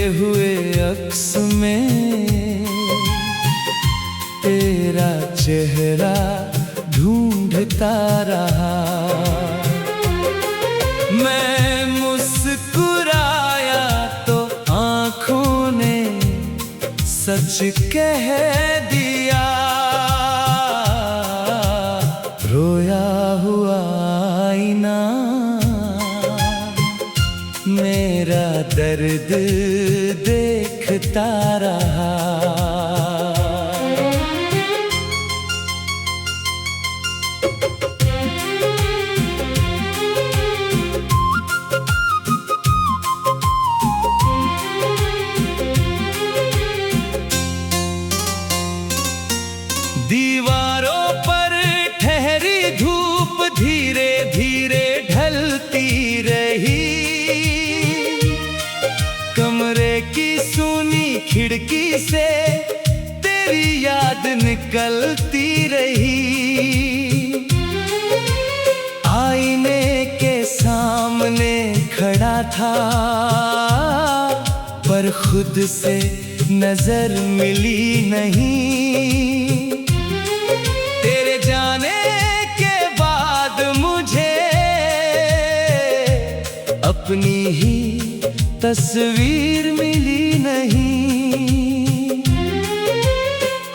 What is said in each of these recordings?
हुए अक्स में तेरा चेहरा ढूंढता रहा। मैं मुस्कुराया तो आंखों ने सच कह दिया। रोया हुआ आईना मेरा दर्द देखता रहा। दीवारों पर ठहरी धूप धीरे धीरे ढलती रही। कमरे की सूनी खिड़की से तेरी याद निकलती रही। आईने के सामने खड़ा था पर खुद से नजर मिली नहीं। तेरे जाने के बाद मुझे अपनी ही तस्वीर मिली नहीं।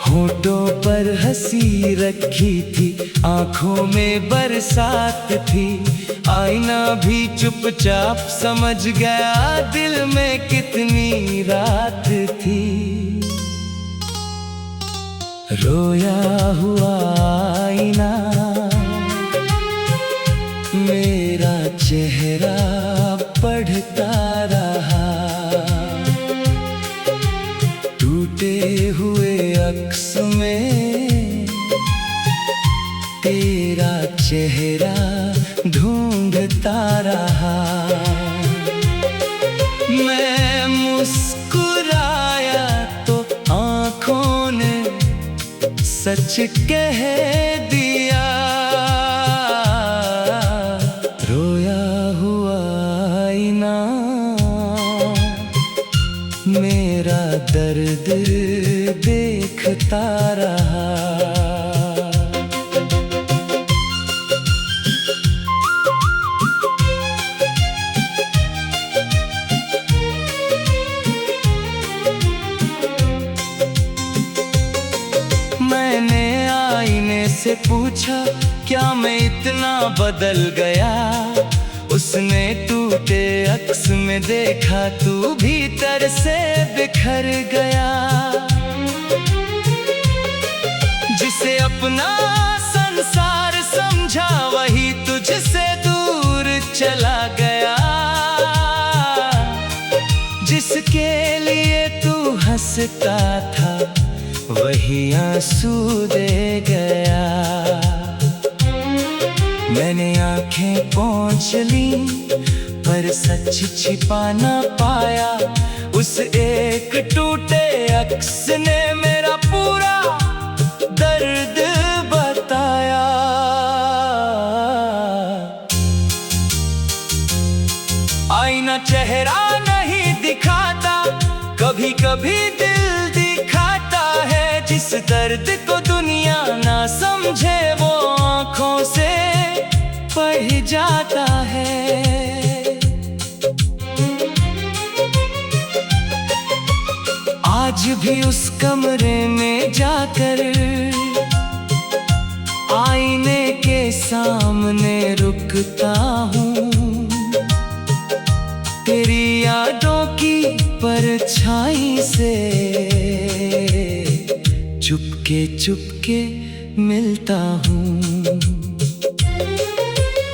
होठों पर हंसी रखी थी, आंखों में बरसात थी। आईना भी चुपचाप समझ गया दिल में कितनी रात थी। रोया हुआ आईना मेरा चेहरा पढ़ता रहा। टूटे हुए अक्स में तेरा चेहरा ढूंढता रहा। मैं मुस्कुराया तो आंखों ने सच कह दिया। रोया हुआ आईना मेरा दर्द देखता रहा। मैंने आईने से पूछा क्या मैं इतना बदल गया। उसने टूटे अक्स में देखा तू भीतर से बिखर गया। जिसे अपना संसार समझा वही तुझसे दूर चला गया। जिसके लिए तू हंसता था वही आंसू दे गया। मैंने आंखें पोंछ ली पर सच छिपा ना पाया। उस एक टूटे अक्स ने मेरा पूरा दर्द बताया। आईना चेहरा नहीं दिखाता, कभी कभी दिल दिखाता है। जिस दर्द को दुनिया ना समझे वो आँखों से पढ़ जाता है। आज भी उस कमरे में जाकर आईने के सामने रुकता हूँ। तेरी यादों की परछाई से चुपके चुपके मिलता हूँ।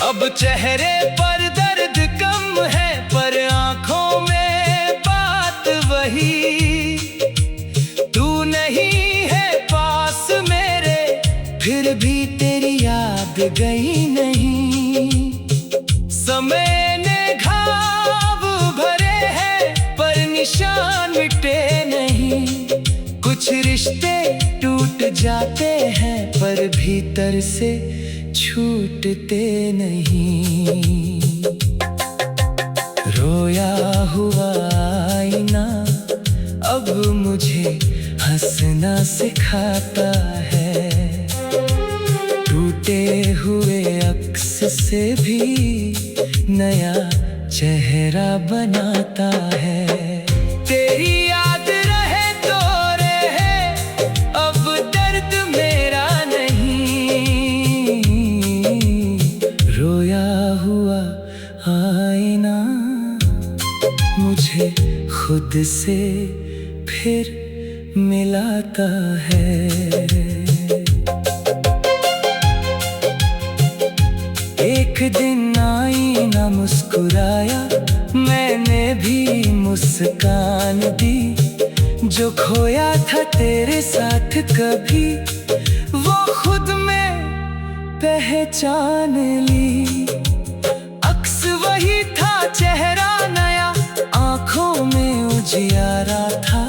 अब चेहरे पर दर्द कम है पर आंखों में बात वही। तू नहीं है पास मेरे फिर भी तेरी याद गई नहीं। समय ने घाव भरे हैं पर निशान मिटे नहीं। कुछ रिश्ते टूट जाते हैं पर भीतर से छूटते नहीं। रोया हुआ आईना सिखाता है, टूटे हुए अक्स से भी नया चेहरा बनाता है। तेरी याद रहे तो रहे, अब दर्द मेरा नहीं। रोया हुआ आईना मुझे खुद से फिर मिलाता है। एक दिन आईना मुस्कुराया, मैंने भी मुस्कान दी। जो खोया था तेरे साथ कभी, वो खुद में पहचान ली। अक्स वही था, चेहरा नया, आंखों में उजियारा था।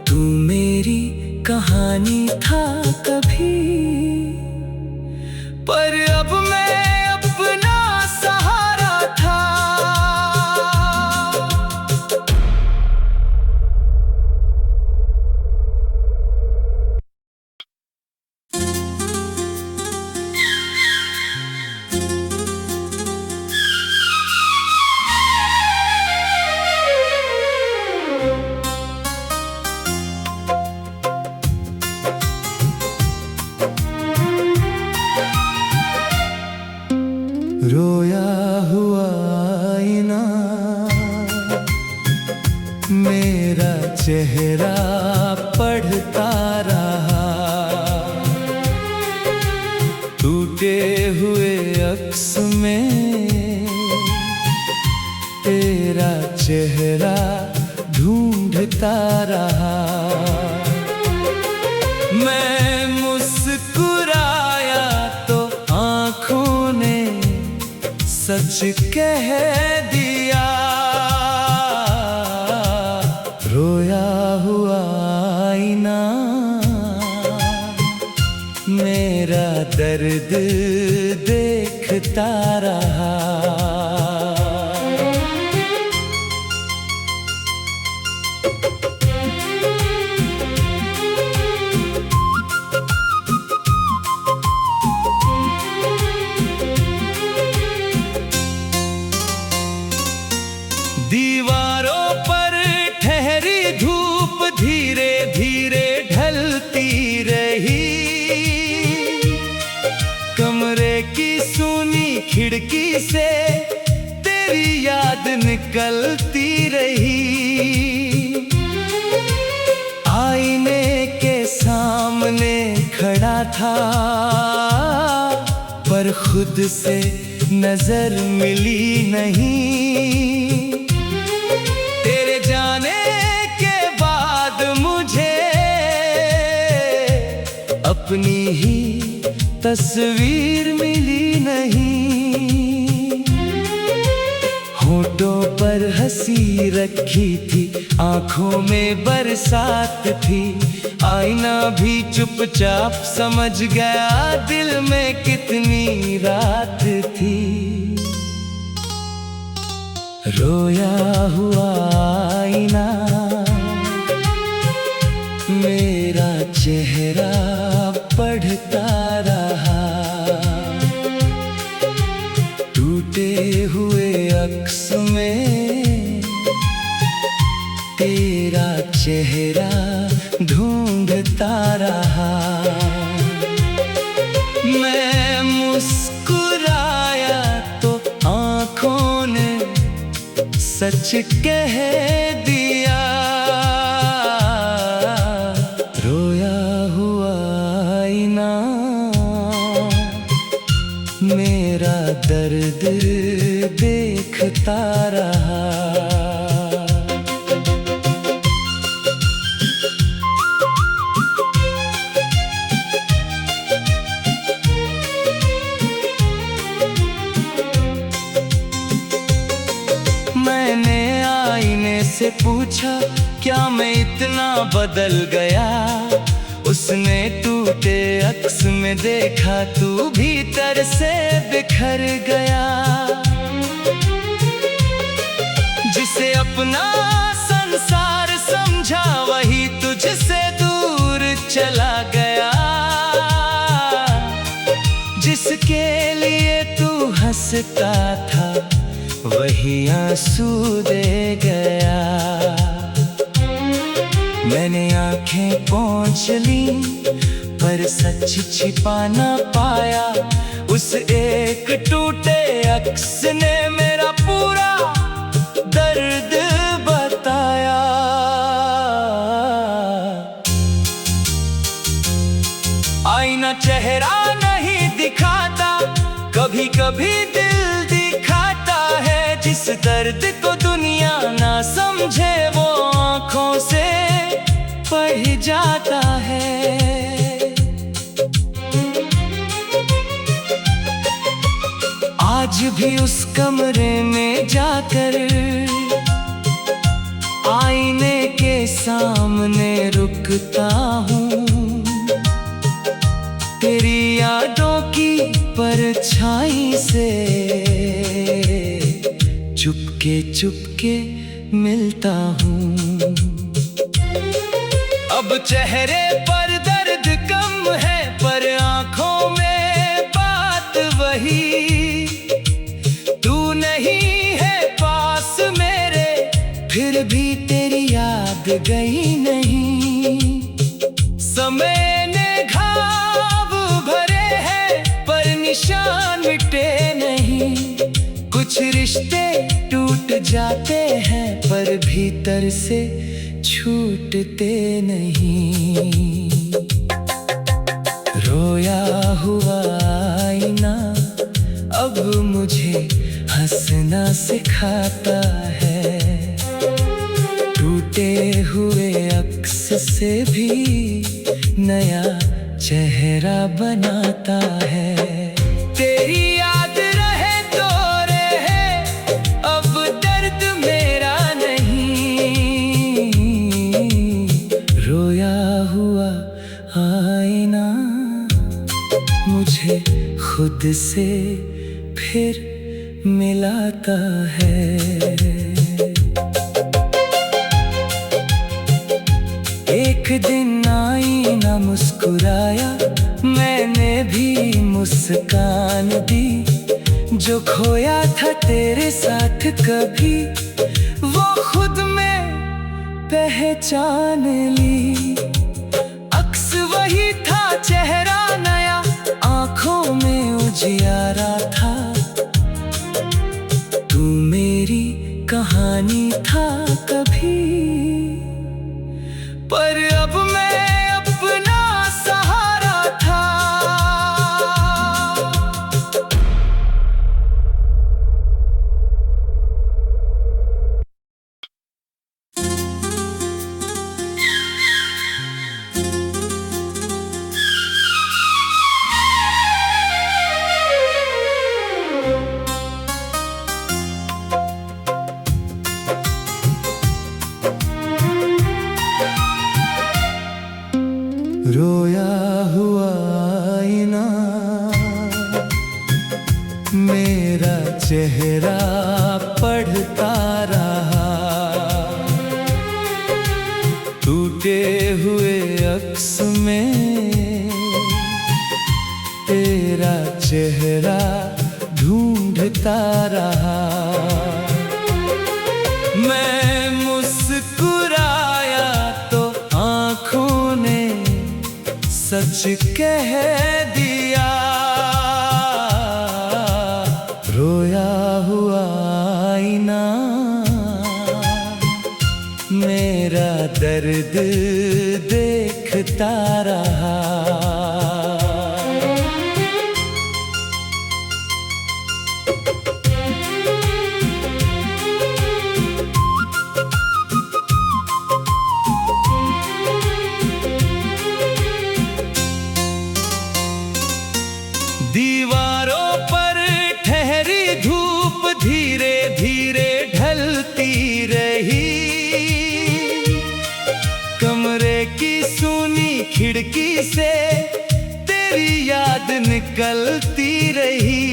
तू मेरी कहानी था कभी, पर अब मैं अपना सहारा था। रोया हुआ आईना मेरा चेहरा पढ़ता रहा। टूटे हुए अक्स में तेरा चेहरा ढूंढता रहा। मैं मुस्कुराया तो आँखों ने सच कह दिया। रोया हुआ आईना मेरा दर्द देखता रहा। दीवारों पर ठहरी धूप धीरे धीरे ढलती रही। कमरे की सूनी खिड़की से तेरी याद निकलती रही। आईने के सामने खड़ा था, पर खुद से नजर मिली नहीं। तेरे जाने के बाद मुझे अपनी ही तस्वीर मिली नहीं। होठों पर हंसी रखी थी, आंखों में बरसात थी। आईना भी चुपचाप समझ गया दिल में कितनी रात थी। रोया हुआ आईना मेरा चेहरा पढ़ता रहा। टूटे हुए अक्स में तेरा चेहरा ढूंढता रहा। मैं मुस्कुराया तो आँखों ने सच कह दिया। रोया हुआ आईना मेरा दर्द देखता रहा। मैंने आईने से पूछा, क्या मैं इतना बदल गया? उसने टूटे अक्स में देखा, तू भीतर से बिखर गया। जिसे अपना संसार समझा, वही तुझसे दूर हंसता था वही आंसू दे गया। मैंने आंखें पोंछ ली पर सच छिपा ना पाया। उस एक टूटे अक्स ने मेरा पूरा दर्द बताया। आईना चेहरा नहीं दिखाता, कभी कभी दिल दिखाता है। जिस दर्द को दुनिया ना समझे वो आँखों से पढ़ जाता है। आज भी उस कमरे में जाकर आईने के सामने रुकता हूँ। तेरी यादों की परछाई से चुपके चुपके मिलता हूँ। अब चेहरे पर दर्द कम है पर आँखों में बात वही। तू नहीं है पास मेरे फिर भी तेरी याद गई नहीं। समय ने घाव भरे हैं पर निशान मिटे नहीं। कुछ रिश्ते टूट जाते हैं पर भीतर से छूटते नहीं। रोया हुआ आईना अब मुझे हंसना सिखाता है। टूटे हुए अक्स से भी नया चेहरा बनाता है। तेरी याद रहे तो रहे, अब दर्द मेरा नहीं। रोया हुआ आईना मुझे खुद से फिर मिलाता है। एक दिन आईना मुस्कुराया, मैंने भी मुस्कान दी। जो खोया था तेरे साथ कभी वो खुद में पहचान ली। अक्स वही था चेहरा नया, आंखों में उजियारा था। तू मेरी कहानी था कभी पर अब मैं अपना सहारा था। रोया हुआ आईना मेरा चेहरा पढ़ता रहा। टूटे हुए अक्स में तेरा चेहरा ढूंढता रहा। मैं मुस्कुराया तो आँखों ने सच कह दिया। रोया हुआ आईना मेरा दर्द देखता रहा। दीवारों पर ठहरी धूप धीरे धीरे ढलती रही। कमरे की सूनी खिड़की से तेरी याद निकलती रही।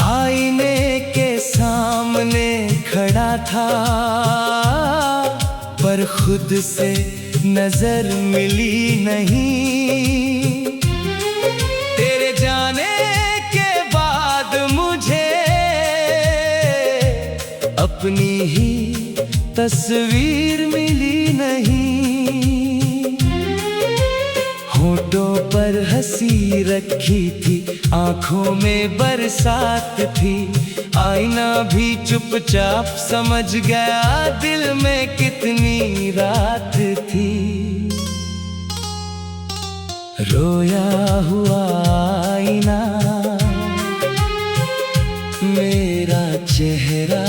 आईने के सामने खड़ा था पर खुद से नजर मिली नहीं। तेरे जाने के अपनी ही तस्वीर मिली नहीं। होठों पर हंसी रखी थी, आंखों में बरसात थी, आईना भी चुपचाप समझ गया दिल में कितनी रात थी। रोया हुआ आईना मेरा चेहरा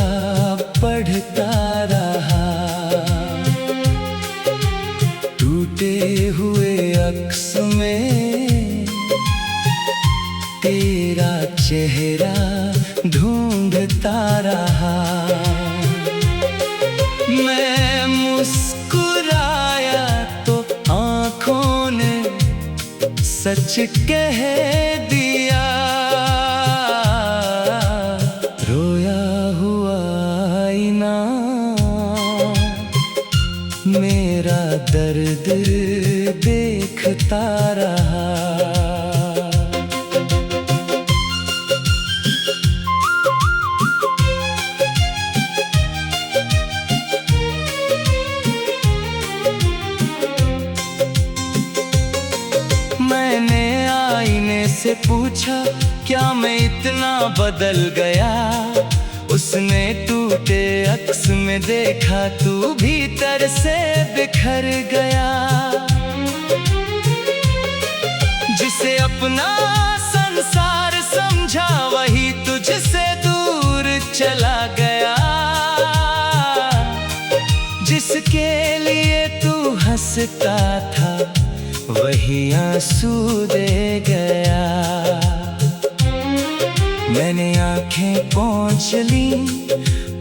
पढ़ता रहा, टूटे हुए अक्स में तेरा चेहरा ढूंढता रहा। मैं मुस्कुराया तो आंखों ने सच कह दिया। रोया हुआ आईना मेरा दर्द देखता रहा। मैंने आईने से पूछा, क्या मैं इतना बदल गया? उसने टूटे अक्स में देखा, तू भीतर से बिखर गया। जिसे अपना संसार समझा, वही तुझसे दूर चला गया। जिसके लिए तू हंसता था, वही आंसू दे गया। मैंने आंखें पोंछ ली,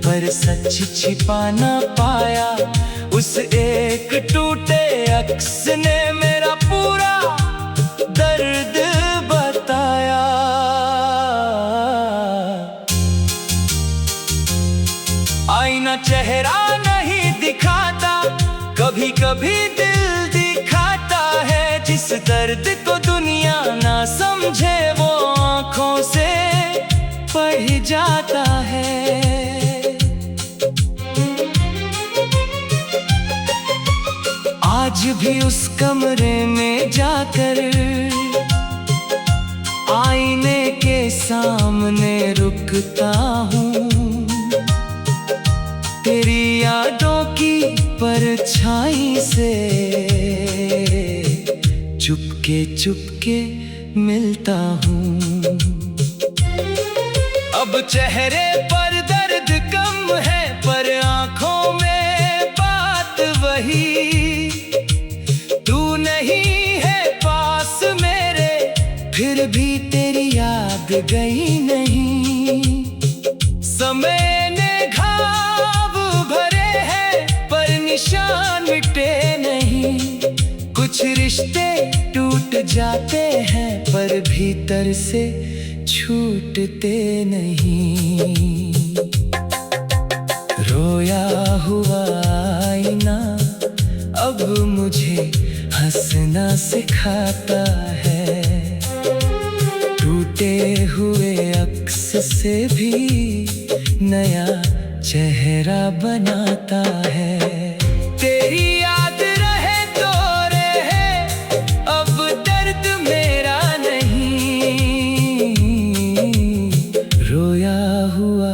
पर सच छिपा ना पाया। उस एक टूटे अक्स ने मेरा पूरा दर्द बताया। आईना चेहरा नहीं दिखाता, कभी कभी दिल दिखाता है। जिस दर्द को दुनिया ना समझे, वो आँखों से पढ़ जाता है। आज भी उस कमरे में जाकर आईने के सामने रुकता हूँ। तेरी यादों की परछाई से चुपके चुपके मिलता हूँ। अब चेहरे पर दर्द कम है, पर आंखों में बात वही। तू नहीं है पास मेरे, फिर भी तेरी याद गई नहीं। समय ने घाव भरे हैं, पर निशान मिटे नहीं। कुछ रिश्ते टूट जाते हैं, पर भीतर से छूटते नहीं। रोया हुआ आईना अब मुझे हंसना सिखाता है। टूटे हुए अक्स से भी नया चेहरा बनाता है। तेरी याद रहे तो रहे, अब दर्द मेरा नहीं। रोया हुआ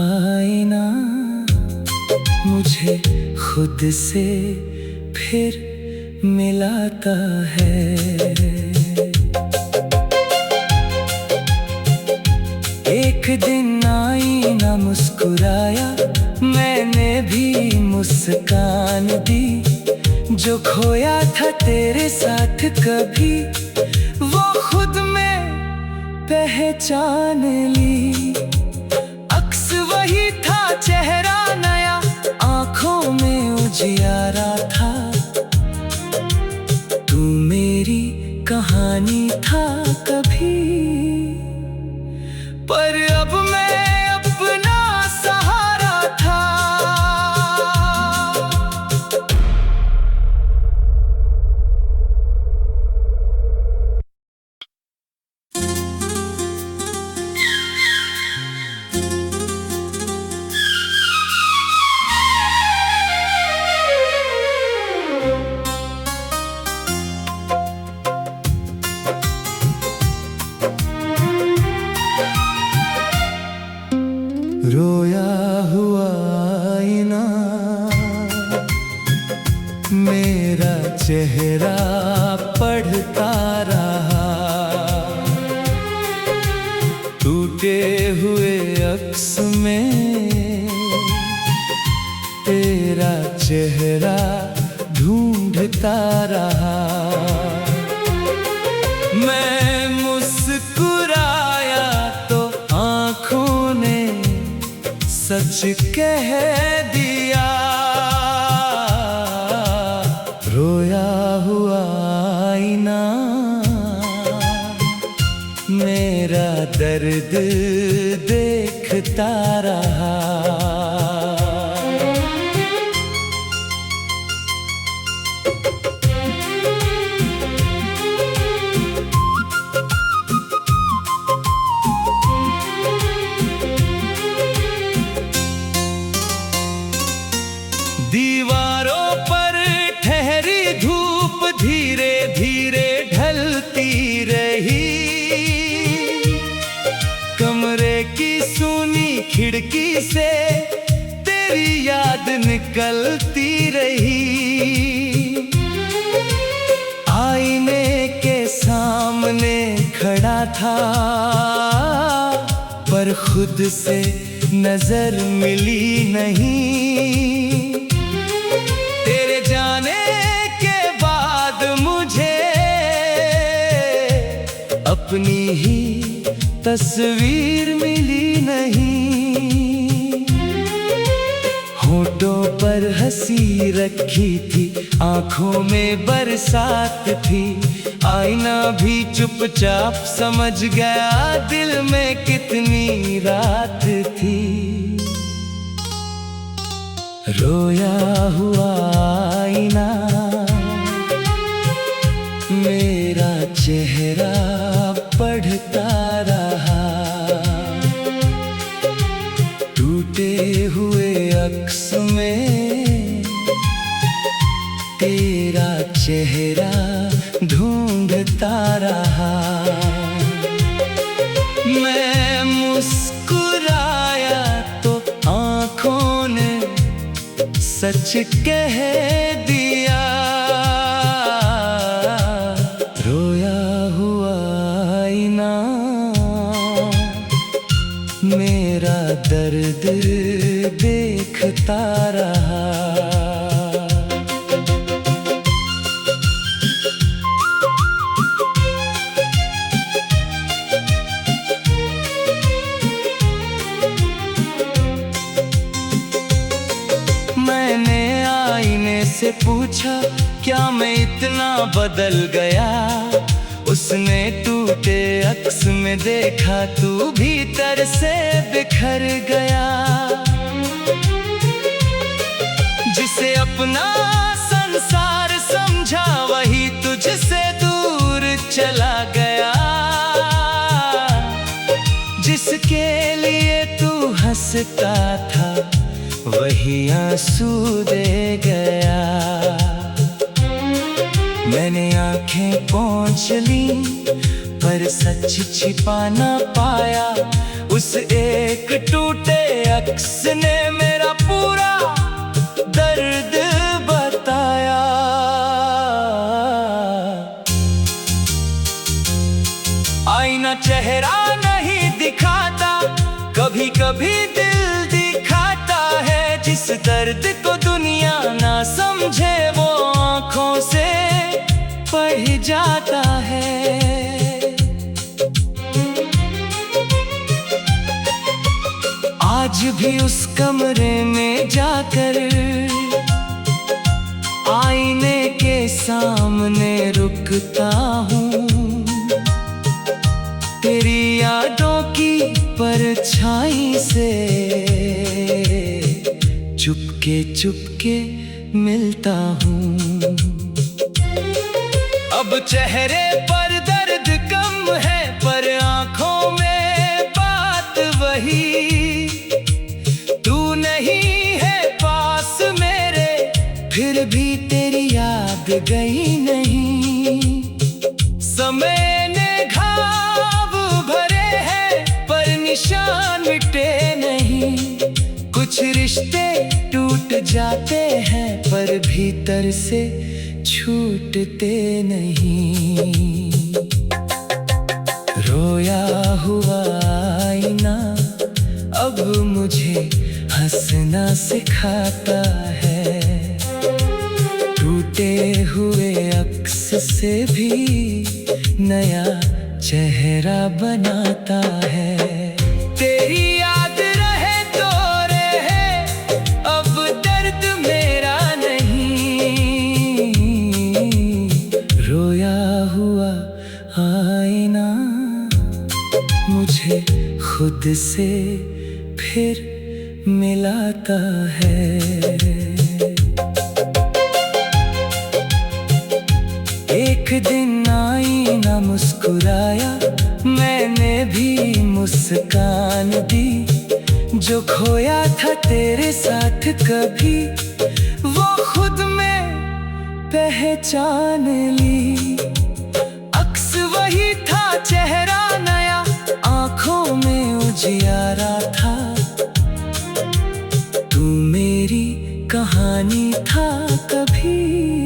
आईना मुझे खुद से फिर मिलाता है। एक दिन आईना मुस्कुराया, मैंने भी मुस्कान दी। जो खोया था तेरे साथ कभी, वो खुद में पहचान ली। अक्स वही था, चेहरा नया, आंखों में उजियारा था। तू मेरी कहानी था कभी, पर अब मैं अपना सहारा था। रोया हुआ आईना मेरा चेहरा पढ़ता रहा, टूटे हुए अक्स में तेरा चेहरा ढूंढता रहा। मैं मुस्कुराया तो आँखों ने सच कह दिया, रोया हुआ आईना मेरा दर्द देखता रहा। दीवारों पर ठहरी धूप धीरे धीरे ढलती रही, कमरे की सूनी खिड़की से तेरी याद निकलती रही। आईने के सामने खड़ा था पर खुद से नजर मिली नहीं। तेरे जाने के बाद मुझे अपनी ही तस्वीर मिली नहीं। होठों पर हंसी रखी थी, आंखों में बरसात थी, आईना भी चुपचाप समझ गया दिल में कितनी रात थी। रोया हुआ आईना मेरा चेहरा पढ़ता रहा, टूटे हुए अक्स में तेरा चेहरा ढूंढता रहा। मैं मुस्कुराया तो आँखों ने सच कह दिया, रोया हुआ आईना मेरा दर्द देखता रहा। मैंने आईने से पूछा क्या मैं इतना बदल गया, उसने टूटे अक्स में देखा तू भीतर से बिखर गया। जिसे अपना संसार समझा वही तुझसे दूर चला गया, जिसके लिए तू हंसता था वही आंसू दे गया। मैंने आंखें पोंछ ली पर सच छिपा ना पाया, उस एक टूटे अक्स ने मेरा पूरा दर्द बताया। आईना चेहरा नहीं दिखाता, कभी कभी दिल दिखाता है। जिस दर्द को दुनिया ना समझे वो आँखों से पढ़ जाता है। आज भी उस कमरे में जाकर आईने के सामने रुकता हूँ, तेरी यादों की परछाई से चुपके चुपके मिलता हूँ। अब चेहरे पर दर्द कम है पर आँखों में बात वही। तू नहीं है पास मेरे फिर भी तेरी याद गई नहीं। समय ने घाव भरे हैं पर निशान मिटे नहीं। भीतर से छूटते नहीं। रोया हुआ आईना अब मुझे हंसना सिखाता है, टूटे हुए अक्स से भी नया चेहरा बनाता है। तेरी याद रहे तो रहे, अब दर्द मेरा नहीं। रोया हुआ आईना मुझे खुद से फिर मिलाता है। एक दिन आईना मुस्कुराया, मैंने भी मुस्कान दी। जो खोया था तेरे साथ कभी, वो खुद में पहचान ली। अक्स वही था, चेहरा नया, आंखों में उजियारा था। तू मेरी कहानी था कभी।